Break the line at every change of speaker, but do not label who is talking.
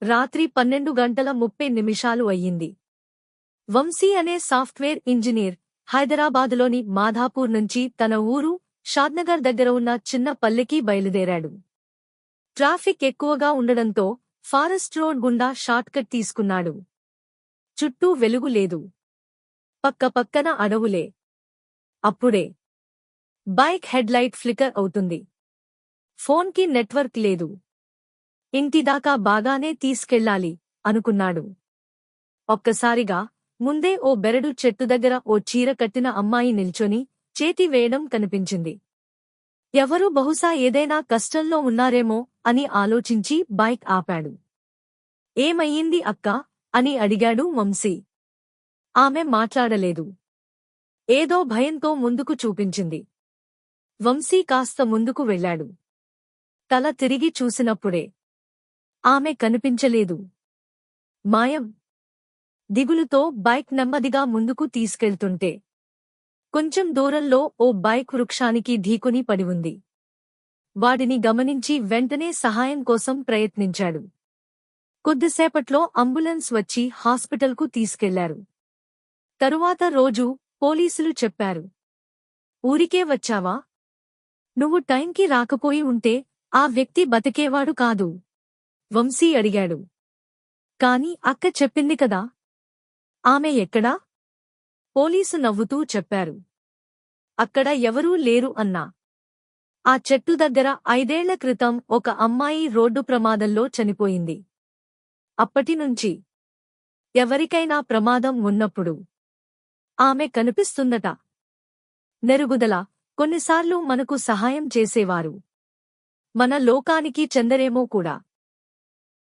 రాత్రి 12:30 అయ్యింది. వంశీ అనే సాఫ్ట్వేర్ ఇంజనీర్ హైదరాబాదులోని మాధాపూర్ నుంచి తన ఊరు షాద్నగర్ దగ్గర ఉన్న చిన్న పల్లెకి బయలుదేరాడు. ట్రాఫిక్ ఎక్కువగా ఉండడంతో ఫారెస్ట్ రోడ్ గుండా షార్ట్కట్ తీసుకున్నాడు. చుట్టూ వెలుగు లేదు. పక్కపక్కన అడవులే. అప్పుడే బైక్ హెడ్లైట్ ఫ్లికర్ అవుతుంది. ఫోన్కి నెట్వర్క్ లేదు. ఇంటిదాకా బాగానే తీసుకెళ్ళాలి అనుకున్నాడు. ఒక్కసారిగా ముందే ఓ బెరడు చెట్టు దగ్గర ఓ చీర కట్టిన అమ్మాయి నిల్చొని చేతి వేయడం కనిపించింది. ఎవరు బహుశా ఏదైనా కష్టంలో ఉన్నారేమో అని ఆలోచించి బైక్ ఆపాడు. ఏమయ్యింది అక్కా అని అడిగాడు వంశీ. ఆమె మాట్లాడలేదు. ఏదో భయంతో ముందుకు చూపించింది. వంశీ కాస్త ముందుకు వెళ్ళాడు. తల తిరిగి చూసినప్పుడే ఆమె కనిపించలేదు. మాయం. దిగులుతో బైక్ నెమ్మదిగా ముందుకు తీసుకెళ్తుంటే కొంచెం దూరంలో ఓ బైక్ వృక్షానికి ఢీకొని పడి ఉంది. వాడిని గమనించి వెంటనే సహాయం కోసం ప్రయత్నించాడు. కొద్దిసేపట్లో అంబులెన్స్ వచ్చి హాస్పిటల్కు తీసుకెళ్లారు. తరువాత రోజు పోలీసులు చెప్పారు. ఊరికే వచ్చావా? నువ్వు టైంకి రాకపోయి ఉంటే ఆ వ్యక్తి బతికేవాడు కాదు. వంశీ అడిగాడు. కాని అక్క చెప్పింది కదా. ఆమె ఎక్కడా? పోలీసు నవ్వుతూ చెప్పారు. అక్కడ ఎవరూ లేరు అన్నా. ఆ చెట్టు దగ్గర 5 ఏళ్ల క్రితం ఒక అమ్మాయి రోడ్డు ప్రమాదంలో చనిపోయింది. అప్పటినుంచి ఎవరికైనా ప్రమాదం ఉన్నప్పుడు ఆమె కనిపిస్తుందట. నెరుగుదల. కొన్నిసార్లు మనకు సహాయం చేసేవారు మన లోకానికి చెందరేమో కూడా.